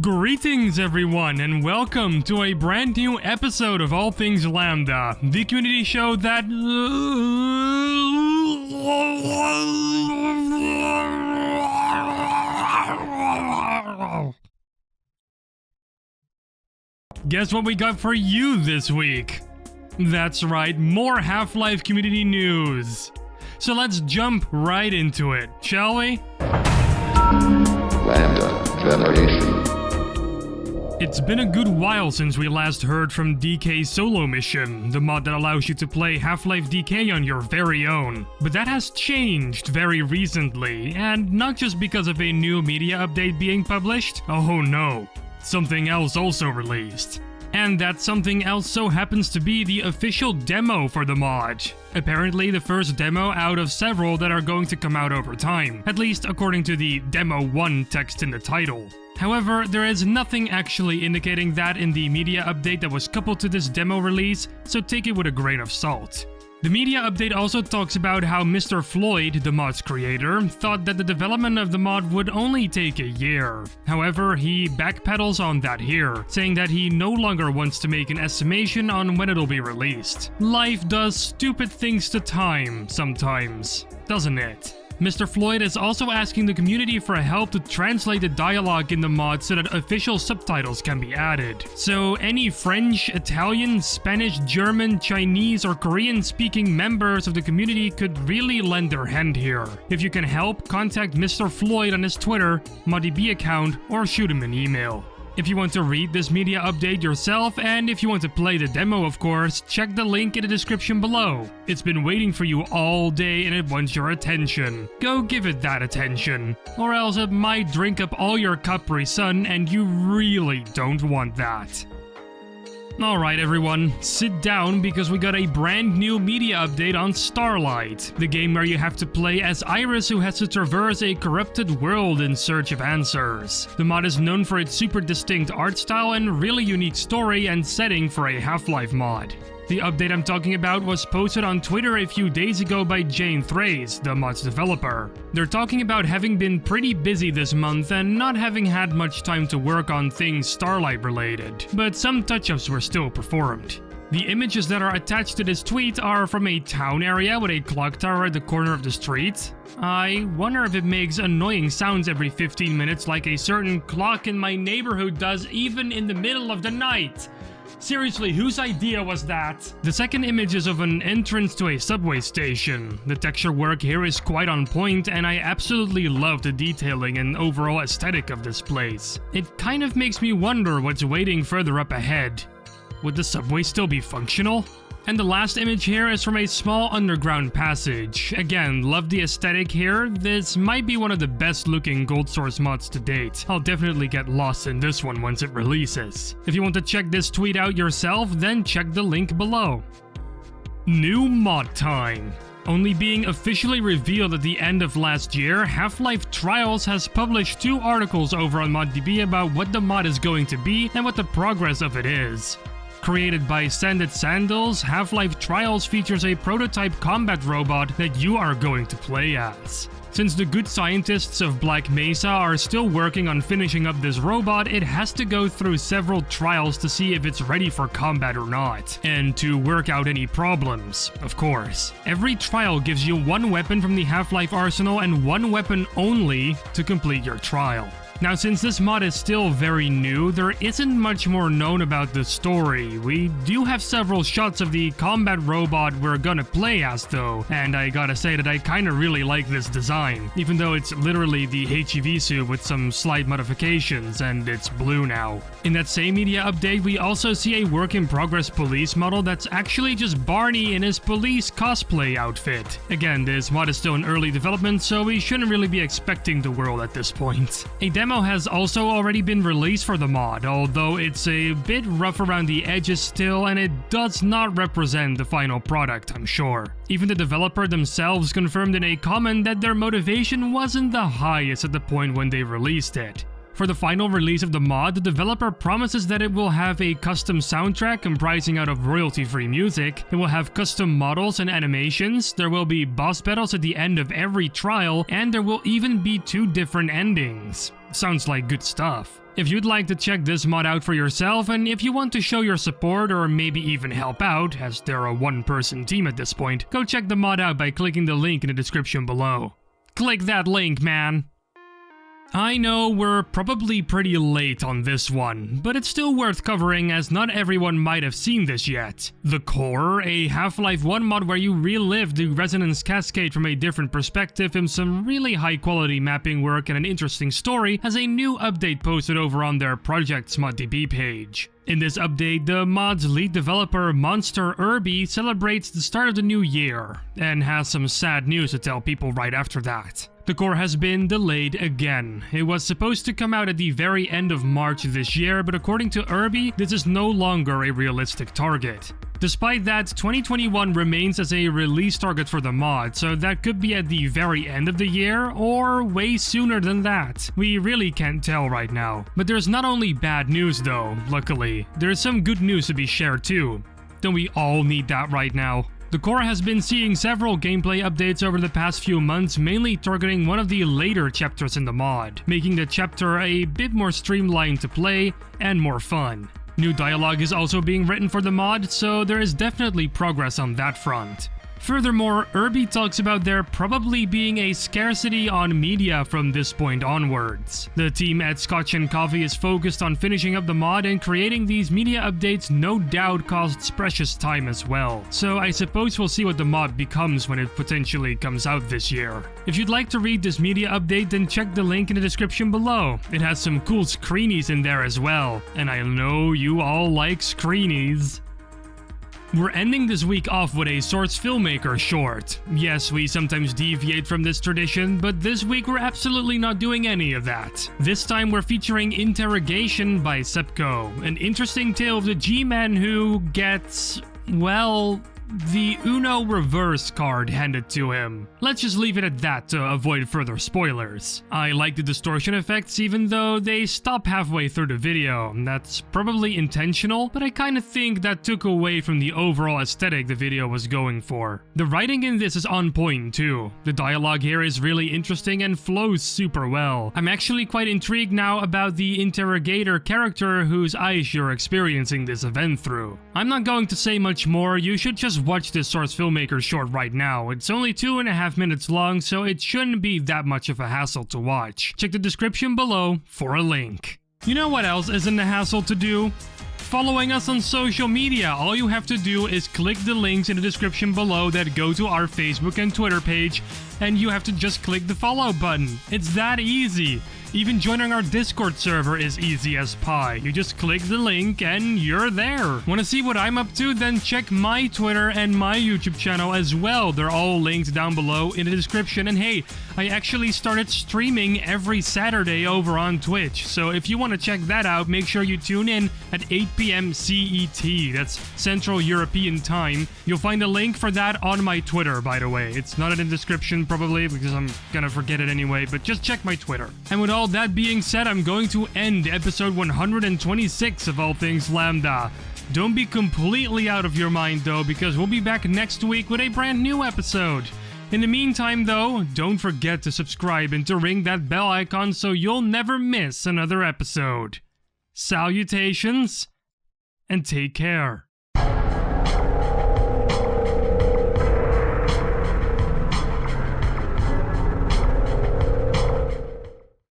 Greetings everyone, and welcome to a brand new episode of All Things Lambda, the community show that... Guess what we got for you this week? That's right, more Half-Life community news. So let's jump right into it, shall we? LambdaGeneration. It's been a good while since we last heard from Decay's solo mission, the mod that allows you to play Half-Life Decay on your very own. But that has changed very recently, and not just because of a new media update being published. Oh no, something else also released. And that something else so happens to be the official demo for the mod. Apparently the first demo out of several that are going to come out over time, at least according to the Demo 1 text in the title. However, there is nothing actually indicating that in the media update that was coupled to this demo release, so take it with a grain of salt. The media update also talks about how Mr. Floyd, the mod's creator, thought that the development of the mod would only take a year. However, he backpedals on that here, saying that he no longer wants to make an estimation on when it'll be released. Life does stupid things to time sometimes, doesn't it? Mr. Floyd is also asking the community for help to translate the dialogue in the mod so that official subtitles can be added. So any French, Italian, Spanish, German, Chinese, or Korean-speaking members of the community could really lend their hand here. If you can help, contact Mr. Floyd on his Twitter, ModDB account, or shoot him an email. If you want to read this media update yourself, and if you want to play the demo of course, check the link in the description below. It's been waiting for you all day and it wants your attention. Go give it that attention, or else it might drink up all your Capri Sun and you really don't want that. Alright everyone, sit down because we got a brand new media update on Starlight, the game where you have to play as Iris who has to traverse a corrupted world in search of answers. The mod is known for its super distinct art style and really unique story and setting for a Half-Life mod. The update I'm talking about was posted on Twitter a few days ago by Jane Thrace, the mod's developer. They're talking about having been pretty busy this month and not having had much time to work on things Starlight related, but some touch-ups were still performed. The images that are attached to this tweet are from a town area with a clock tower at the corner of the street. I wonder if it makes annoying sounds every 15 minutes like a certain clock in my neighborhood does even in the middle of the night. Seriously, whose idea was that? The second image is of an entrance to a subway station. The texture work here is quite on point and I absolutely love the detailing and overall aesthetic of this place. It kind of makes me wonder what's waiting further up ahead. Would the subway still be functional? And the last image here is from a small underground passage. Again, love the aesthetic here. This might be one of the best looking gold source mods to date. I'll definitely get lost in this one once it releases. If you want to check this tweet out yourself, then check the link below. New mod time. Only being officially revealed at the end of last year, Half-Life Trials has published 2 articles over on ModDB about what the mod is going to be and what the progress of it is. Created by Sanded Sandals, Half-Life Trials features a prototype combat robot that you are going to play as. Since the good scientists of Black Mesa are still working on finishing up this robot, it has to go through several trials to see if it's ready for combat or not, and to work out any problems, of course. Every trial gives you 1 weapon from the Half-Life arsenal and 1 weapon only to complete your trial. Now, since this mod is still very new, there isn't much more known about the story. We do have several shots of the combat robot we're gonna play as though, and I gotta say that I kinda really like this design, even though it's literally the HEV suit with some slight modifications, and it's blue now. In that same media update, we also see a work-in-progress police model that's actually just Barney in his police cosplay outfit. Again, this mod is still in early development, so we shouldn't really be expecting the world at this point. A demo has also already been released for the mod, although it's a bit rough around the edges still and it does not represent the final product, I'm sure. Even the developer themselves confirmed in a comment that their motivation wasn't the highest at the point when they released it. For the final release of the mod, the developer promises that it will have a custom soundtrack comprising out of royalty-free music, it will have custom models and animations, there will be boss battles at the end of every trial, and there will even be 2 different endings. Sounds like good stuff. If you'd like to check this mod out for yourself, and if you want to show your support or maybe even help out, as they're a one-person team at this point, go check the mod out by clicking the link in the description below. Click that link, man! I know we're probably pretty late on this one, but it's still worth covering as not everyone might have seen this yet. The Core, a Half-Life 1 mod where you relive the Resonance Cascade from a different perspective in some really high quality mapping work and an interesting story, has a new update posted over on their Projects ModDB page. In this update, the mod's lead developer, Monster Irby, celebrates the start of the new year, and has some sad news to tell people right after that. The core has been delayed again. It was supposed to come out at the very end of March this year, but according to Irby, this is no longer a realistic target. Despite that, 2021 remains as a release target for the mod, so that could be at the very end of the year, or way sooner than that. We really can't tell right now. But there's not only bad news though, luckily. There's some good news to be shared too. Don't we all need that right now? The core has been seeing several gameplay updates over the past few months, mainly targeting one of the later chapters in the mod, making the chapter a bit more streamlined to play and more fun. New dialogue is also being written for the mod, so there is definitely progress on that front. Furthermore, Irby talks about there probably being a scarcity on media from this point onwards. The team at Scotch & Coffee is focused on finishing up the mod, and creating these media updates no doubt costs precious time as well. So I suppose we'll see what the mod becomes when it potentially comes out this year. If you'd like to read this media update, then check the link in the description below. It has some cool screenies in there as well, and I know you all like screenies. We're ending this week off with a Source Filmmaker short. Yes, we sometimes deviate from this tradition, but this week we're absolutely not doing any of that. This time we're featuring Interrogation by Sepko, an interesting tale of the G-Man who gets, well, the Uno reverse card handed to him. Let's just leave it at that to avoid further spoilers. I like the distortion effects even though they stop halfway through the video. That's probably intentional, but I kinda think that took away from the overall aesthetic the video was going for. The writing in this is on point too. The dialogue here is really interesting and flows super well. I'm actually quite intrigued now about the interrogator character whose eyes you're experiencing this event through. I'm not going to say much more, you should just watch this Source Filmmaker short right now. It's only 2.5 minutes long, so it shouldn't be that much of a hassle to watch. Check the description below for a link. You know what else isn't a hassle to do? Following us on social media. All you have to do is click the links in the description below that go to our Facebook and Twitter page, and you have to just click the follow button. It's that easy. Even joining our Discord server is easy as pie. You just click the link and you're there. Want to see what I'm up to? Then check my Twitter and my YouTube channel as well. They're all linked down below in the description. And hey, I actually started streaming every Saturday over on Twitch. So if you want to check that out, make sure you tune in at 8 p.m. CET. That's Central European Time. You'll find a link for that on my Twitter, by the way. It's not in the description probably because I'm gonna forget it anyway, but just check my Twitter. And with all that being said, I'm going to end episode 126 of All Things Lambda. Don't be completely out of your mind though, because we'll be back next week with a brand new episode. In the meantime though, don't forget to subscribe and to ring that bell icon so you'll never miss another episode. Salutations, and take care.